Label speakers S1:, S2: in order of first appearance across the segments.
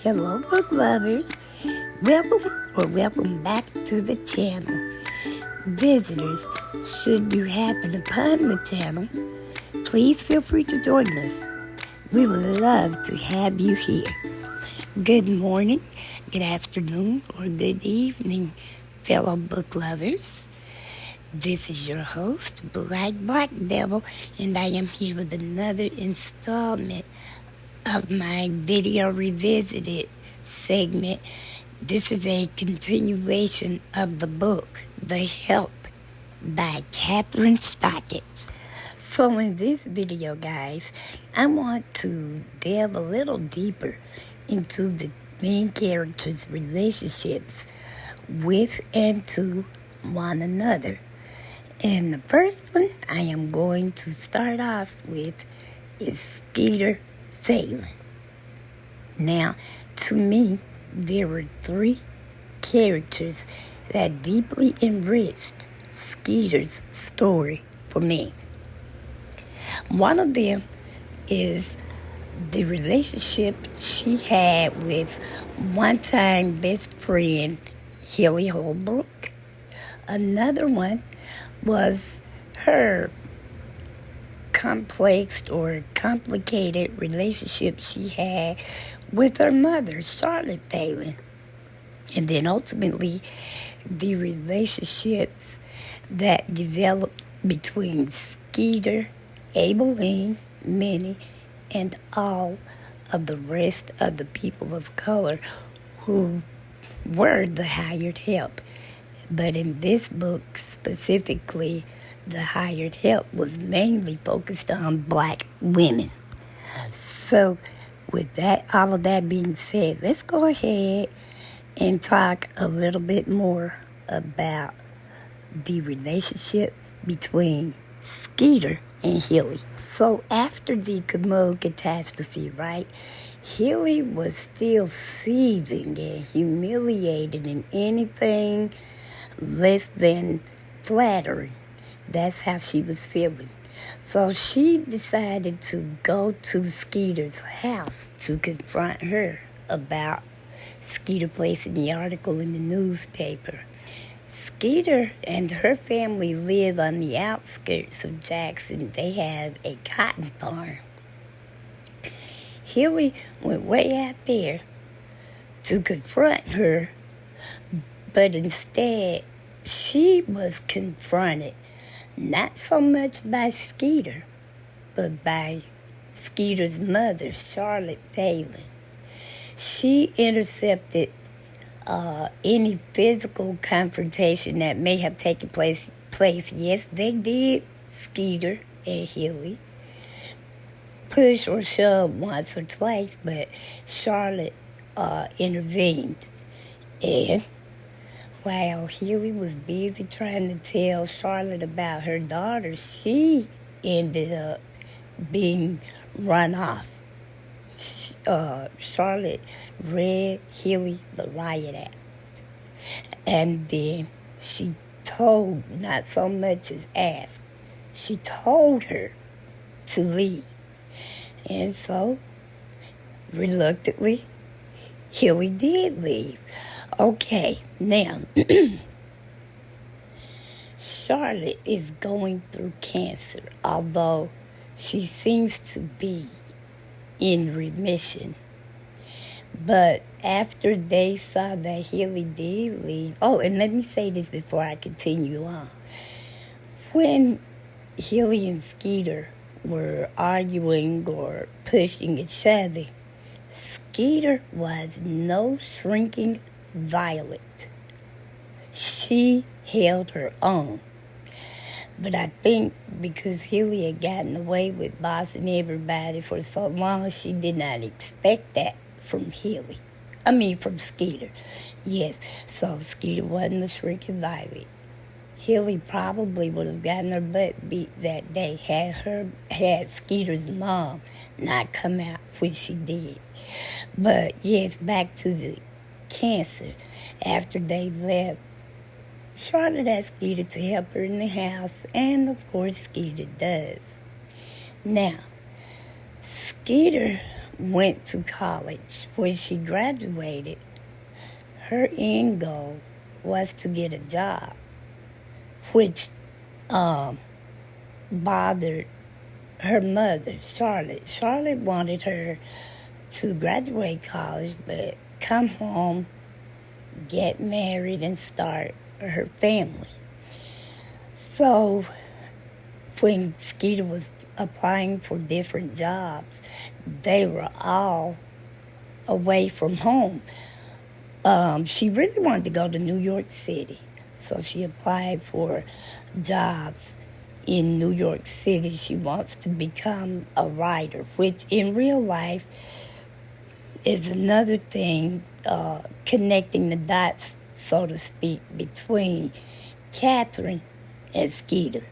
S1: Hello, book lovers. Welcome back to the channel. Visitors, should you happen upon the channel, please feel free to join us. We would love to have you here. Good morning, good afternoon, or good evening, fellow book lovers. This is your host, Blueeyed Black Devil, and I am here with another installment of my video revisited segment. This is a continuation of the book, The Help by Kathryn Stocket. So in this video, guys, I want to delve a little deeper into the main characters' relationships with and to one another. And the first one I am going to start off with is Skeeter Phelan. Now, to me, there were three characters that deeply enriched Skeeter's story for me. One of them is the relationship she had with one-time best friend Hilly Holbrook. Another one was her complex or complicated relationship she had with her mother, Charlotte Phelan. And then ultimately, the relationships that developed between Skeeter, Abilene, Minnie, and all of the rest of the people of color who were the hired help. But in this book specifically, the hired help was mainly focused on black women. So with that, all of that being said, let's go ahead and talk a little bit more about the relationship between Skeeter and Hilly. So after the commode catastrophe, right, Hilly was still seething and humiliated in anything less than flattering. That's how she was feeling. So she decided to go to Skeeter's house to confront her about Skeeter placing the article in the newspaper. Skeeter and her family live on the outskirts of Jackson. They have a cotton farm. Hilly went way out there to confront her, but instead she was confronted not so much by Skeeter, but by Skeeter's mother, Charlotte Phelan. She intercepted any physical confrontation that may have taken place. Yes, they did, Skeeter and Hilly, push or shove once or twice, but Charlotte intervened. And while Hilly was busy trying to tell Charlotte about her daughter, she ended up being run off. Charlotte read Hilly the riot act. And then she told, not so much as asked, she told her to leave. And so, reluctantly, Hilly did leave. Okay, now, Charlotte is going through cancer, although she seems to be in remission. But after they saw that Hilly did leave, and let me say this before I continue on. When Hilly and Skeeter were arguing or pushing each other, Skeeter was no shrinking violet. She held her own. But I think because Hilly had gotten away with bossing everybody for so long, she did not expect that from from Skeeter. Yes, so Skeeter wasn't a shrinking violet. Hilly probably would have gotten her butt beat that day had Skeeter's mom not come out when she did. But yes, back to the cancer. After they left, Charlotte asked Skeeter to help her in the house, and of course Skeeter does. Now, Skeeter went to college. When she graduated, her end goal was to get a job, which bothered her mother, Charlotte. Charlotte wanted her to graduate college, but come home, get married, and start her family. So when Skeeter was applying for different jobs, they were all away from home. She really wanted to go to New York City, so she applied for jobs in New York City. She wants to become a writer, which in real life is another thing, connecting the dots, so to speak, between Kathryn and Skeeter.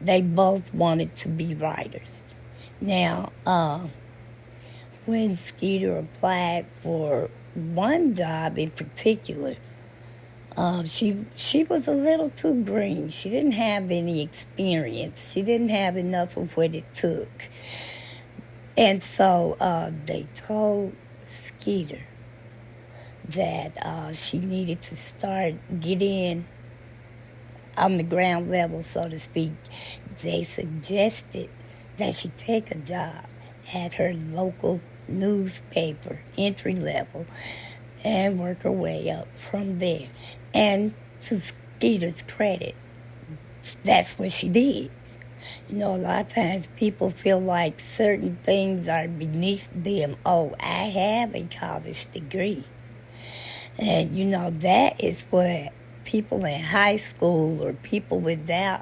S1: They both wanted to be writers. Now, when Skeeter applied for one job in particular, she was a little too green. She didn't have any experience. She didn't have enough of what it took. And so they told Skeeter that she needed to get in on the ground level, so to speak. They suggested that she take a job at her local newspaper, entry level, and work her way up from there. And to Skeeter's credit, that's what she did. You know, a lot of times people feel like certain things are beneath them. Oh, I have a college degree. And, you know, that is what people in high school or people without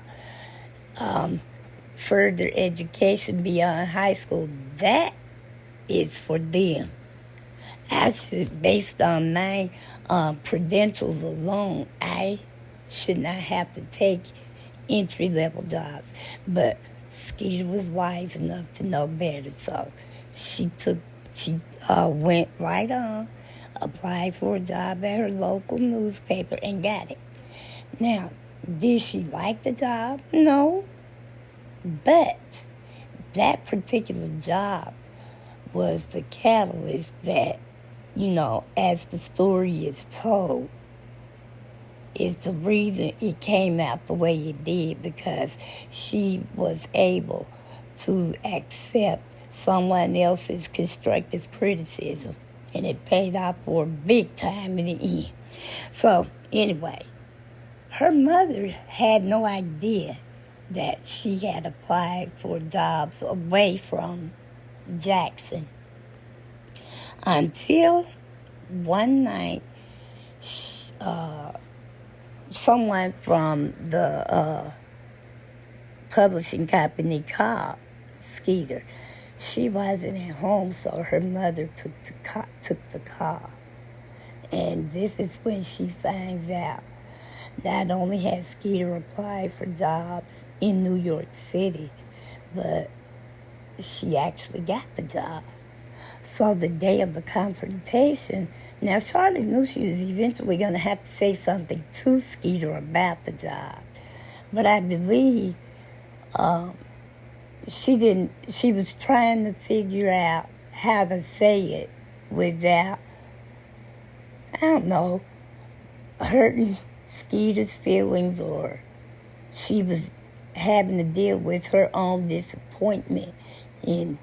S1: further education beyond high school, that is for them. I should, based on my credentials alone, I should not have to take entry-level jobs. But Skeeter was wise enough to know better, so she went right on, applied for a job at her local newspaper, and got it. Now, did she like the job? No. But that particular job was the catalyst that, you know, as the story is told, is the reason it came out the way it did, because she was able to accept someone else's constructive criticism, and it paid off for big time in the end. So, anyway, her mother had no idea that she had applied for jobs away from Jackson until one night someone from the publishing company called Skeeter. She wasn't at home, so her mother took the call. And this is when she finds out not only has Skeeter applied for jobs in New York City, but she actually got the job. So the day of the confrontation, now Charlotte knew she was eventually going to have to say something to Skeeter about the job. But I believe she was trying to figure out how to say it without, I don't know, hurting Skeeter's feelings, or she was having to deal with her own disappointment in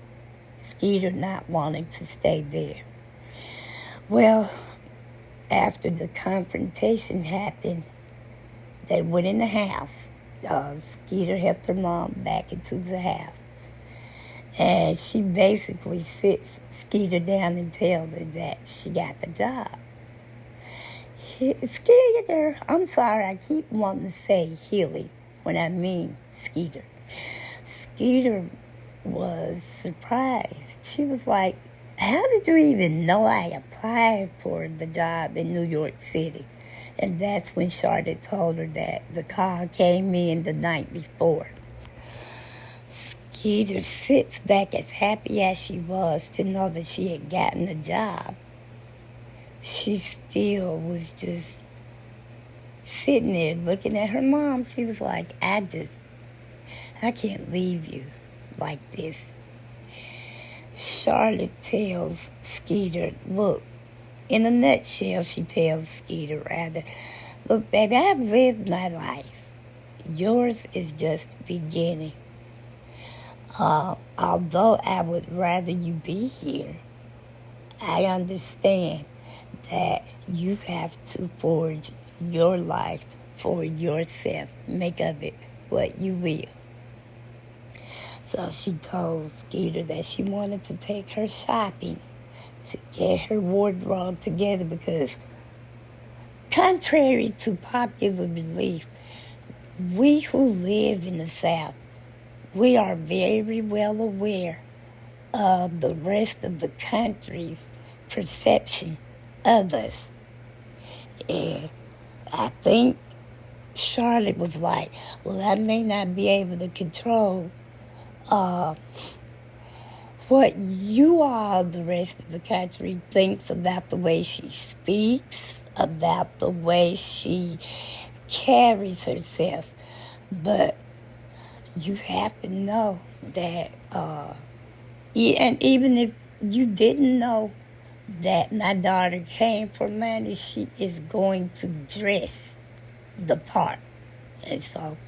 S1: Skeeter not wanting to stay there. Well, after the confrontation happened, they went in the house. Skeeter helped her mom back into the house. And she basically sits Skeeter down and tells her that she got the job. Skeeter, I'm sorry, I keep wanting to say Hilly when I mean Skeeter. Skeeter was surprised. She was like, how did you even know I applied for the job in New York City? And that's when Charlotte told her that the call came in the night before. Skeeter sits back as happy as she was to know that she had gotten the job. She still was just sitting there looking at her mom. She was like, I can't leave you like this. Charlotte tells Skeeter, look, in a nutshell, she tells Skeeter, rather, look, baby, I've lived my life. Yours is just beginning. Although I would rather you be here, I understand that you have to forge your life for yourself. Make of it what you will. So she told Skeeter that she wanted to take her shopping to get her wardrobe together because, contrary to popular belief, we who live in the South, we are very well aware of the rest of the country's perception of us. And I think Charlotte was like, well, I may not be able to control what you all, the rest of the country, thinks about the way she speaks, about the way she carries herself. But you have to know that, and even if you didn't know that my daughter came for money, she is going to dress the part. And so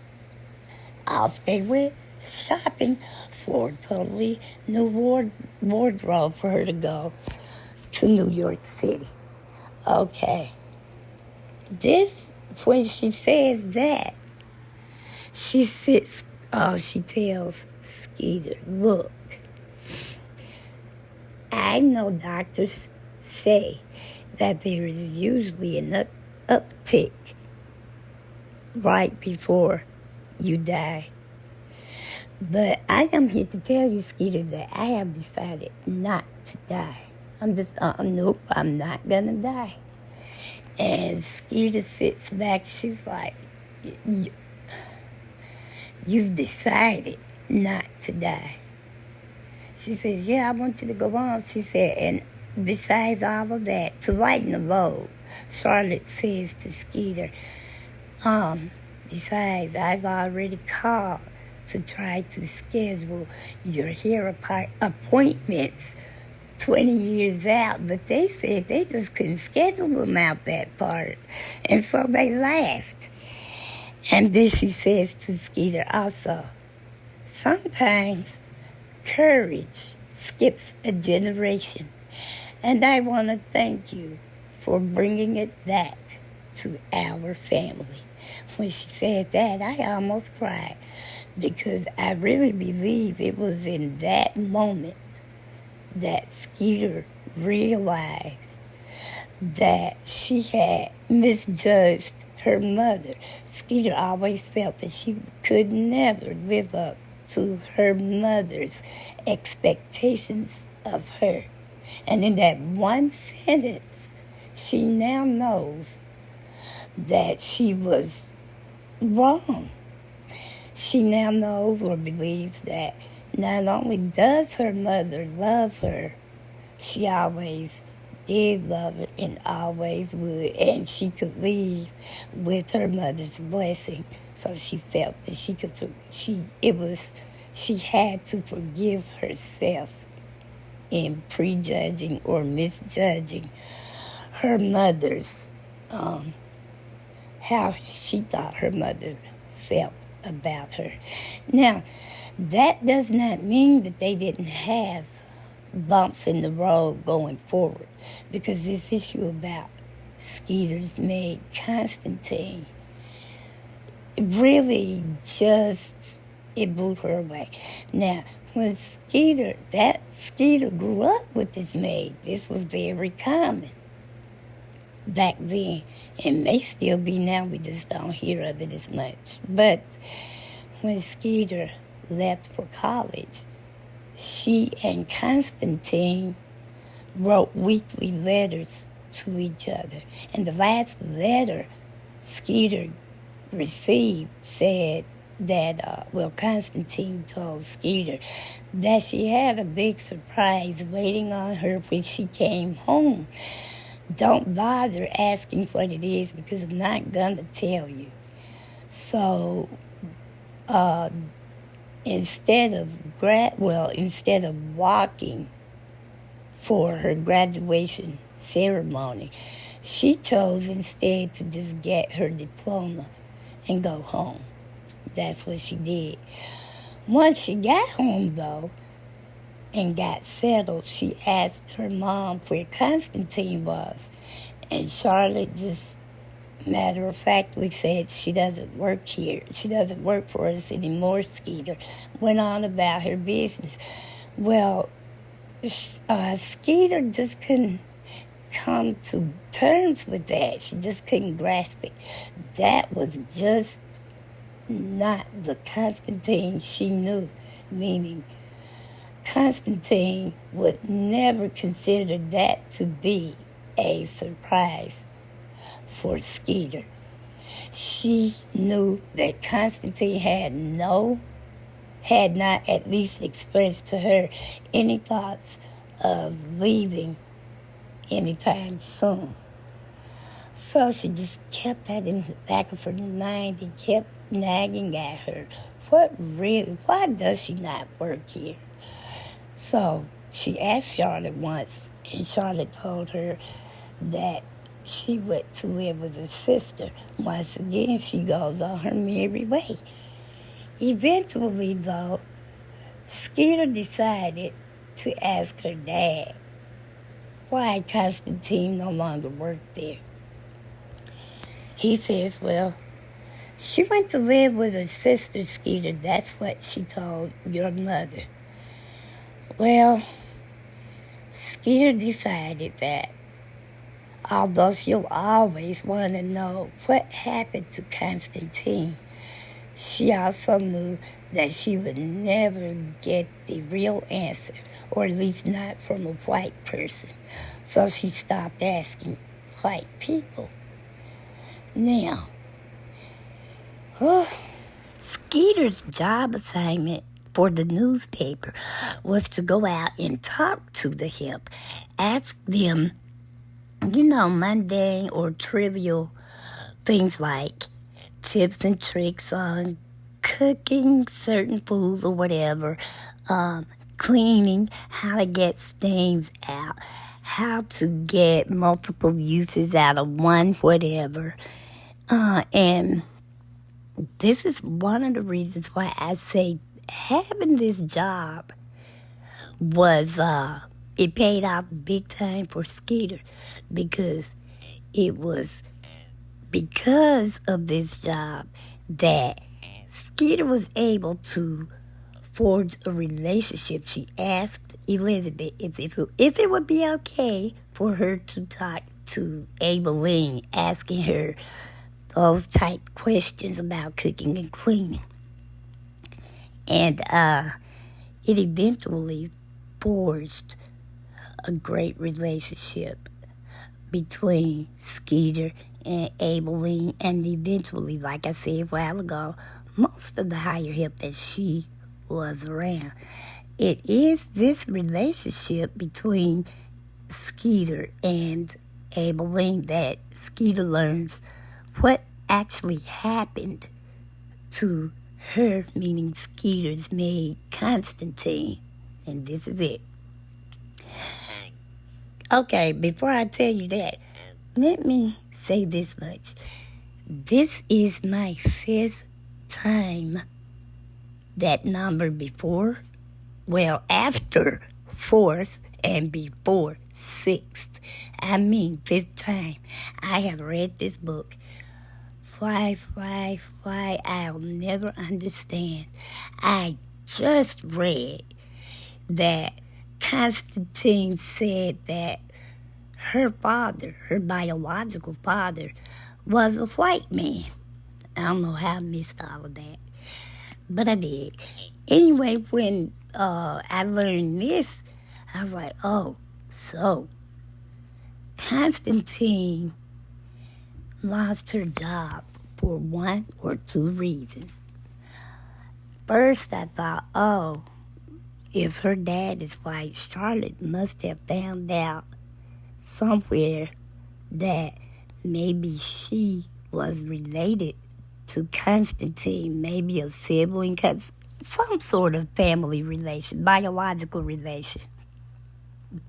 S1: off they went shopping for a totally new wardrobe for her to go to New York City. Okay. When she says that, she tells Skeeter, look, I know doctors say that there is usually an uptick right before you die. But I am here to tell you, Skeeter, that I have decided not to die. Nope, I'm not gonna die. And Skeeter sits back, she's like, you've decided not to die. She says, yeah, I want you to go on. She said, and besides all of that, to lighten the load, Charlotte says to Skeeter, besides, I've already called to try to schedule your hair appointments 20 years out, but they said they just couldn't schedule them out that part. And so they laughed. And then she says to Skeeter also, sometimes courage skips a generation. And I want to thank you for bringing it back to our family. When she said that, I almost cried because I really believe it was in that moment that Skeeter realized that she had misjudged her mother. Skeeter always felt that she could never live up to her mother's expectations of her. And in that one sentence, she now knows that she was wrong. She now knows or believes that not only does her mother love her, she always did love her and always would, and she could leave with her mother's blessing. So she felt that she had to forgive herself in prejudging or misjudging her mother's, how she thought her mother felt about her. Now, that does not mean that they didn't have bumps in the road going forward, because this issue about Skeeter's maid, Constantine, really it blew her away. Now, when Skeeter grew up with this maid, this was very common back then, and may still be now, we just don't hear of it as much. But when Skeeter left for college, she and Constantine wrote weekly letters to each other. And the last letter Skeeter received said that, Constantine told Skeeter that she had a big surprise waiting on her when she came home. Don't bother asking what it is because I'm not going to tell you. So, instead of walking for her graduation ceremony. She chose instead to just get her diploma and go home. That's what she did. Once she got home, though, and got settled, she asked her mom where Constantine was. And Charlotte just matter-of-factly said she doesn't work here. She doesn't work for us anymore, Skeeter. Went on about her business. Well, Skeeter just couldn't come to terms with that. She just couldn't grasp it. That was just not the Constantine she knew, meaning Constantine would never consider that to be a surprise for Skeeter. She knew that Constantine had not at least expressed to her any thoughts of leaving anytime soon. So she just kept that in the back of her mind and kept nagging at her. Why does she not work here? So she asked Charlotte once, and Charlotte told her that she went to live with her sister. Once again, she goes on her merry way. Eventually, though, Skeeter decided to ask her dad why Constantine no longer worked there. He says, well, she went to live with her sister, Skeeter. That's what she told your mother. Well, Skeeter decided that although she'll always want to know what happened to Constantine, she also knew that she would never get the real answer, or at least not from a white person. So she stopped asking white people. Now, Skeeter's job assignment for the newspaper was to go out and talk to the hip, ask them, mundane or trivial things like tips and tricks on cooking certain foods or whatever, cleaning, how to get stains out, how to get multiple uses out of one whatever. And this is one of the reasons why I say having this job was, it paid off big time for Skeeter, because it was because of this job that Skeeter was able to forge a relationship. She asked Elizabeth if it would be okay for her to talk to Aibileen, asking her those type questions about cooking and cleaning. And it eventually forged a great relationship between Skeeter and Aibileen, and eventually, like I said a while ago, most of the higher help that she was around. It is this relationship between Skeeter and Aibileen that Skeeter learns what actually happened to her, meaning Skeeter's maid, Constantine. And this is it. Okay, before I tell you that, let me say this much. This is my 5th time that number before, after 4th and before 6th. I mean 5th time. I have read this book. Why, I'll never understand. I just read that Constantine said that her father, her biological father, was a white man. I don't know how I missed all of that, but I did. Anyway, when I learned this, I was like, oh, so Constantine lost her job for one or two reasons. First, I thought, oh, if her dad is white, Charlotte must have found out somewhere that maybe she was related to Constantine, maybe a sibling, some sort of family relation, biological relation.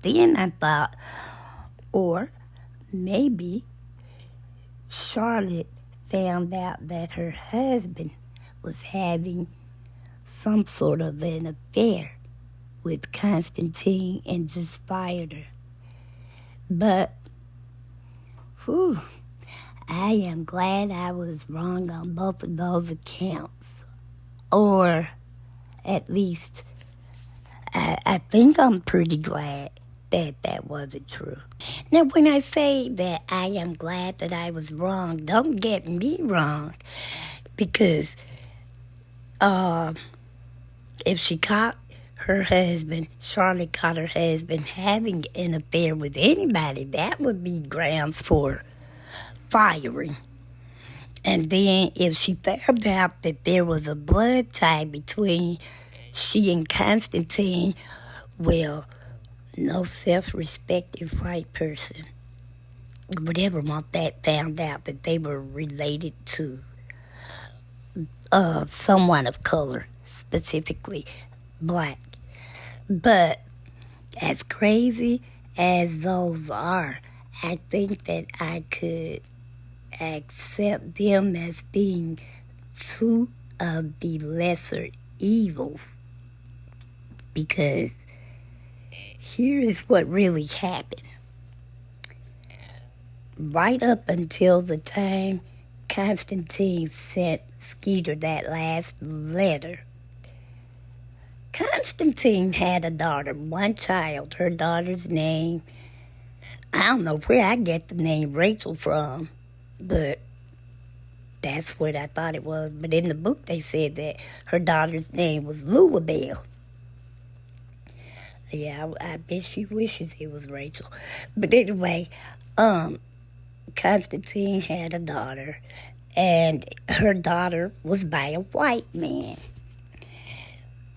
S1: Then I thought, or maybe Charlotte found out that her husband was having some sort of an affair with Constantine and just fired her. But, whew, I am glad I was wrong on both of those accounts. Or, at least, I think I'm pretty glad that wasn't true. Now, when I say that I am glad that I was wrong, don't get me wrong. Because if she caught her husband, Charlotte caught her husband having an affair with anybody, that would be grounds for firing. And then if she found out that there was a blood tie between she and Constantine, well, no self-respecting white person would ever want that found out that they were related to someone of color, specifically black. But as crazy as those are, I think that I could accept them as being two of the lesser evils. Because here is what really happened. Right up until the time Constantine sent Skeeter that last letter, Constantine had a daughter, one child. Her daughter's name, I don't know where I get the name Rachel from, but that's what I thought it was. But in the book they said that her daughter's name was Louisabelle. Yeah, I bet she wishes it was Rachel. But anyway, Constantine had a daughter, and her daughter was by a white man.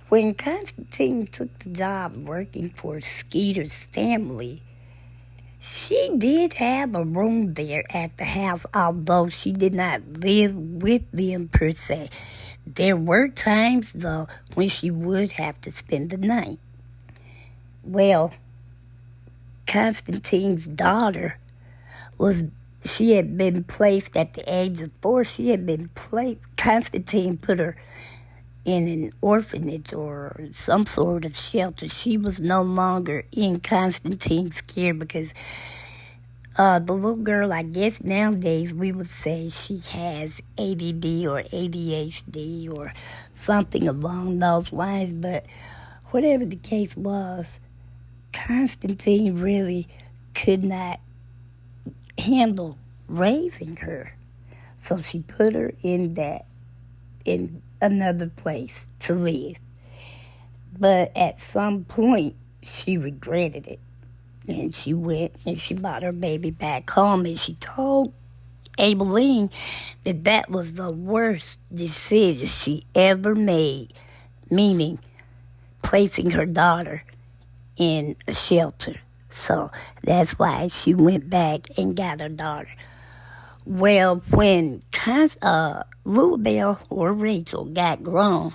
S1: When Constantine took the job working for Skeeter's family, she did have a room there at the house, although she did not live with them per se. There were times, though, when she would have to spend the night. Well, Constantine's daughter she had been placed at the age of 4. Constantine put her in an orphanage or some sort of shelter. She was no longer in Constantine's care because the little girl, I guess nowadays we would say she has ADD or ADHD or something along those lines. But whatever the case was, Constantine really could not handle raising her. So she put her in another place to live. But at some point, she regretted it. And she went and she brought her baby back home. And she told Abeline that was the worst decision she ever made. Meaning, placing her daughter in a shelter. So that's why she went back and got her daughter. Well, when Louisabelle or Rachel got grown,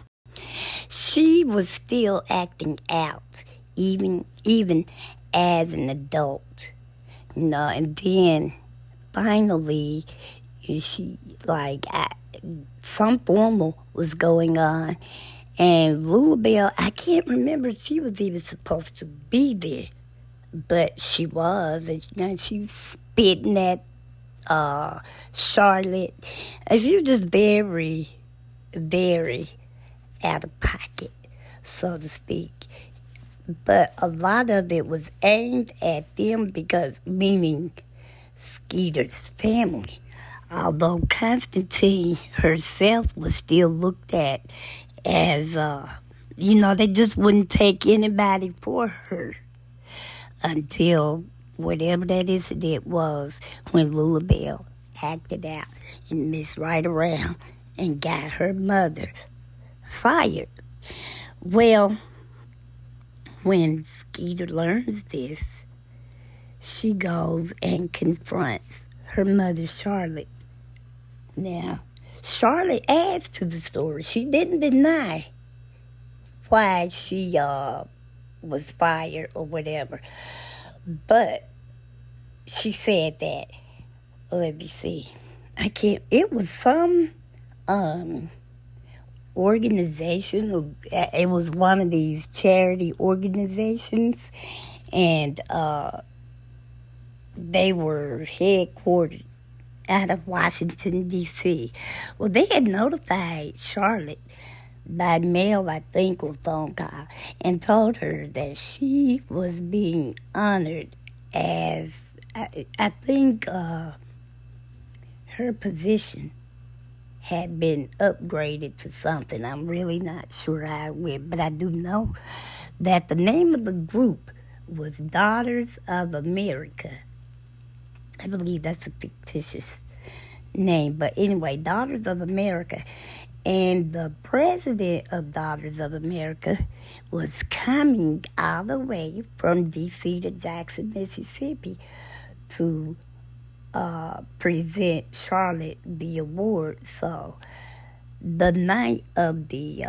S1: she was still acting out, even as an adult. And then finally, some formal was going on. And Louisabelle, I can't remember if she was even supposed to be there, but she was. And she was spitting at Charlotte. And she was just very, very out of pocket, so to speak. But a lot of it was aimed at them meaning Skeeter's family. Although Constantine herself was still looked at as, they just wouldn't take anybody for her until whatever that incident was when Louisabelle acted out and messed right around and got her mother fired. Well, when Skeeter learns this, she goes and confronts her mother, Charlotte. Now, Charlotte adds to the story. She didn't deny why she was fired or whatever. But she said that, let me see, it was some organization, or it was one of these charity organizations, and they were headquartered out of Washington, D.C. Well, they had notified Charlotte by mail, I think, or phone call, and told her that she was being honored as, I think her position had been upgraded to something. I'm really not sure how it went, but I do know that the name of the group was Daughters of America. I believe that's a fictitious name, but anyway, Daughters of America. And the president of Daughters of America was coming all the way from D.C. to Jackson, Mississippi to present Charlotte the award. So the night of the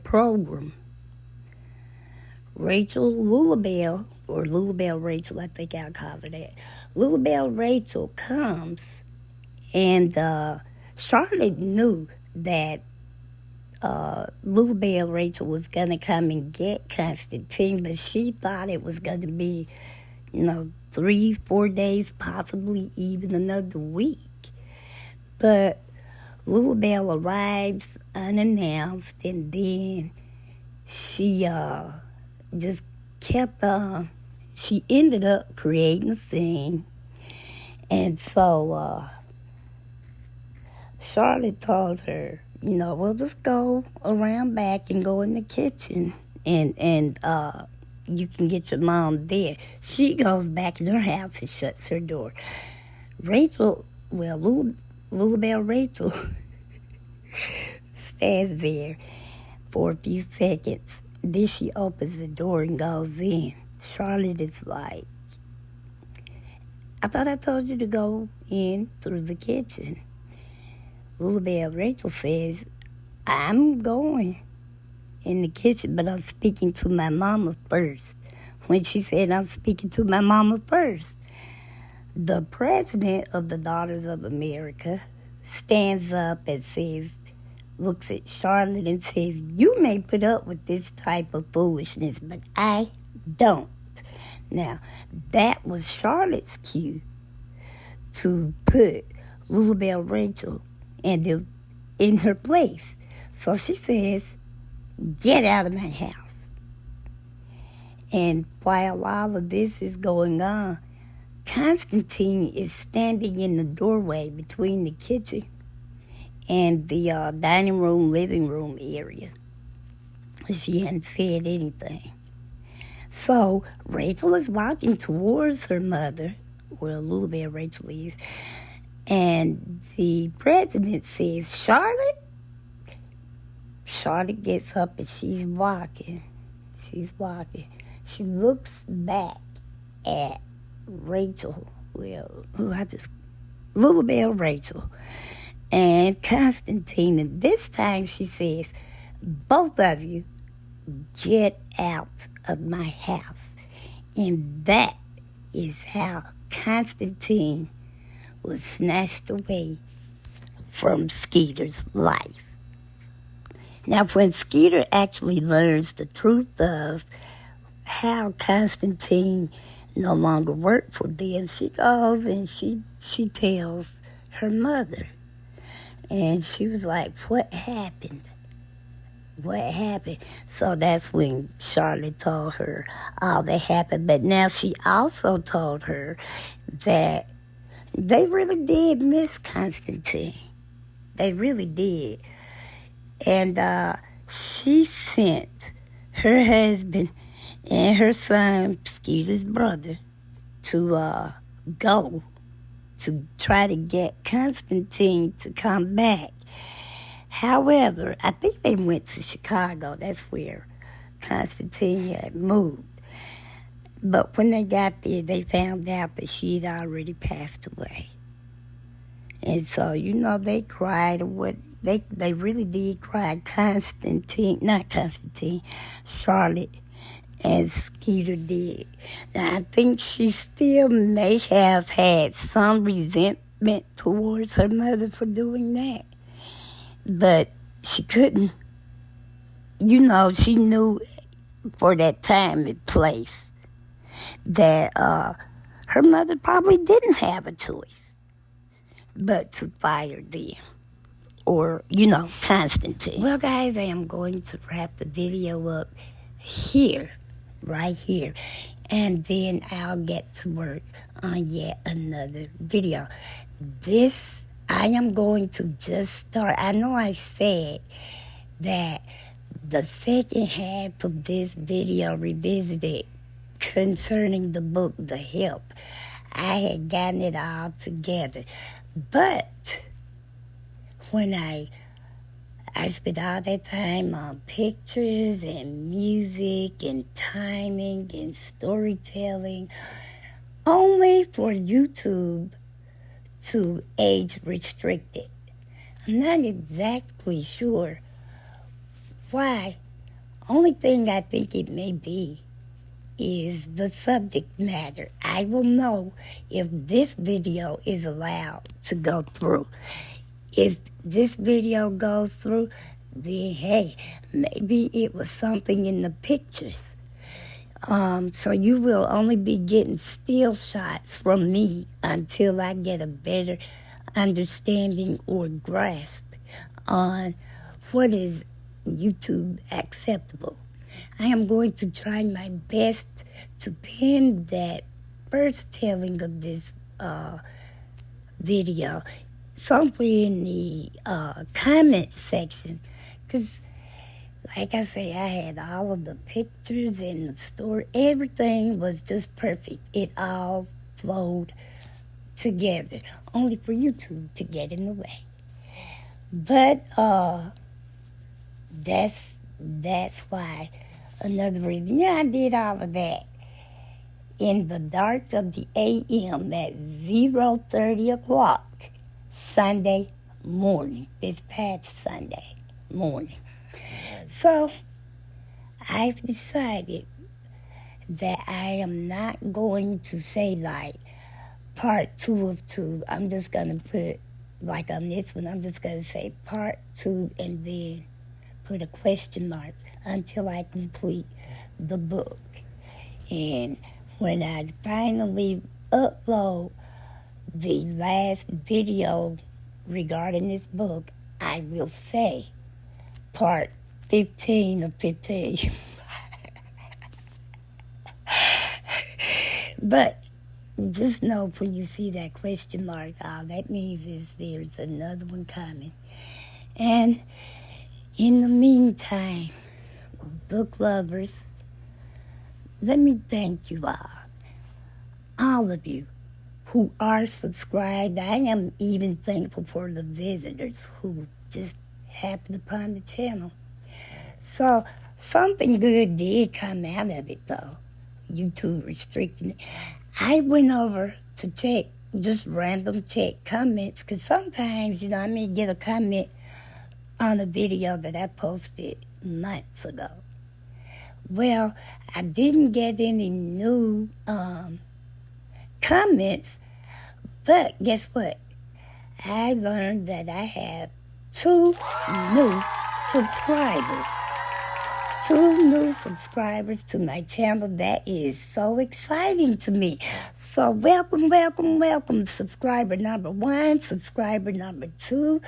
S1: program, Rachel Lulabelle, or Lulabelle Rachel, I think I'll call her that. Lulabelle Rachel comes, and Charlotte knew that Lulabelle Rachel was going to come and get Constantine, but she thought it was going to be, 3-4 days, possibly even another week. But Lulabelle arrives unannounced, and then she just kept on. She ended up creating a scene, and so Charlotte told her, we'll just go around back and go in the kitchen, and you can get your mom there. She goes back in her house and shuts her door. Lulabelle Rachel stands there for a few seconds. Then she opens the door and goes in. Charlotte is like, I thought I told you to go in through the kitchen. Lulabelle Rachel says, I'm going in the kitchen, but I'm speaking to my mama first. When she said, I'm speaking to my mama first, the president of the Daughters of America stands up and says, looks at Charlotte and says, you may put up with this type of foolishness, but I don't. Now, that was Charlotte's cue to put Lulabelle Rachel in her place. So she says, get out of my house. And while all of this is going on, Constantine is standing in the doorway between the kitchen and the dining room, living room area. She hadn't said anything. So Rachel is walking towards her mother, where Lulabelle Rachel is, and the president says, Charlotte? Charlotte gets up and she's walking. She looks back at Rachel, Lulabelle Rachel, and Constantine. And this time she says, both of you get out of my house. And that is how Constantine was snatched away from Skeeter's life. Now, when Skeeter actually learns the truth of how Constantine no longer worked for them, she goes and she tells her mother. And she was like, what happened? What happened? So that's when Charlotte told her all that happened. But now she also told her that they really did miss Constantine. They really did. And she sent her husband and her son, Skeeter's brother, to go to try to get Constantine to come back. However, I think they went to Chicago. That's where Constantine had moved. But when they got there, they found out that she had already passed away. And so, they cried or They really did cry. Not Constantine, Charlotte and Skeeter did. Now, I think she still may have had some resentment towards her mother for doing that. But she couldn't, she knew for that time and place that her mother probably didn't have a choice but to fire them. Or, Constantine. Well, guys, I am going to wrap the video up here, right here. And then I'll get to work on yet another video. I am going to just start. I know I said that the second half of this video revisited concerning the book, The Help. I had gotten it all together. But when I spent all that time on pictures and music and timing and storytelling, only for YouTube to age restrict it. I'm not exactly sure why. Only thing I think it may be is the subject matter. I will know if this video is allowed to go through. If this video goes through, then hey, maybe it was something in the pictures. So you will only be getting still shots from me until I get a better understanding or grasp on what is YouTube acceptable. I am going to try my best to pin that first telling of this video somewhere in the comment section, because like I say, I had all of the pictures and the story. Everything was just perfect. It all flowed together, only for YouTube to get in the way. But that's why, another reason. Yeah, I did all of that in the dark of the AM at 0:30 o'clock Sunday morning, this past Sunday morning. So I've decided that I am not going to say like part 2 of 2. I'm just going to put, like on this one, I'm just going to say part 2 and then put a question mark until I complete the book. And when I finally upload the last video regarding this book, I will say part 15 of 15. But just know when you see that question mark, all that means is there's another one coming. And in the meantime, book lovers, let me thank you all of you who are subscribed. I am even thankful for the visitors who just happened upon the channel. So something good did come out of it, though. YouTube restricting it. I went over to check, just random check comments, because sometimes, I may get a comment on a video that I posted months ago. Well, I didn't get any new comments, but guess what? I learned that I have 2 new subscribers. 2 new subscribers to my channel. That is so exciting to me. So welcome, welcome, welcome, subscriber number 1, subscriber number 2.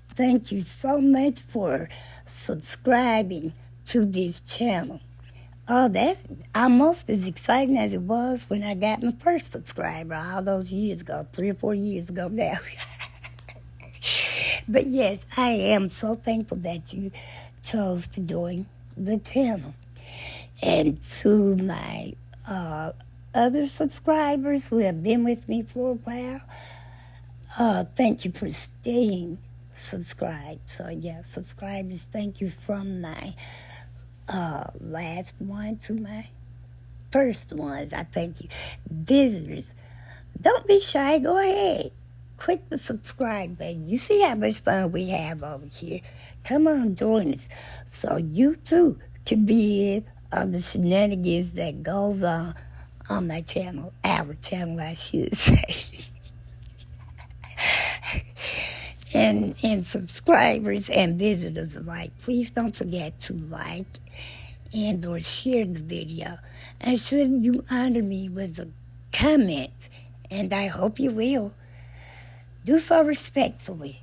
S1: Thank you so much for subscribing to this channel. Oh, that's almost as exciting as it was when I got my first subscriber all those years ago, 3 or 4 years ago now. But yes, I am so thankful that you chose to join the channel. And to my other subscribers who have been with me for a while, thank you for staying subscribed. So yeah, subscribers, thank you from my last one to my first ones. I thank you. Visitors, don't be shy. Go ahead. click the subscribe button. You see how much fun we have over here. Come on, join us so you too can be in on the shenanigans that goes on my channel, our channel, I should say. And subscribers and visitors alike, please don't forget to like and or share the video. And should you honor me with a comment, and I hope you will, do so respectfully.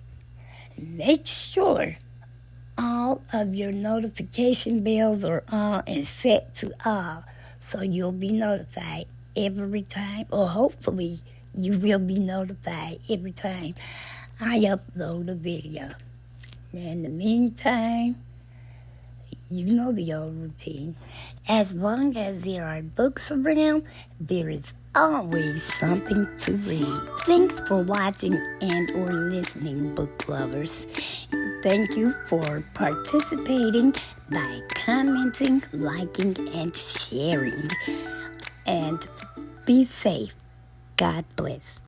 S1: Make sure all of your notification bells are on and set to all, so you'll be notified every time, or hopefully you will be notified every time I upload a video. In the meantime, you know the old routine. As long as there are books around, there is always something to read. Thanks for watching and or listening, book lovers. Thank you for participating by commenting, liking, and sharing. And be safe. God bless.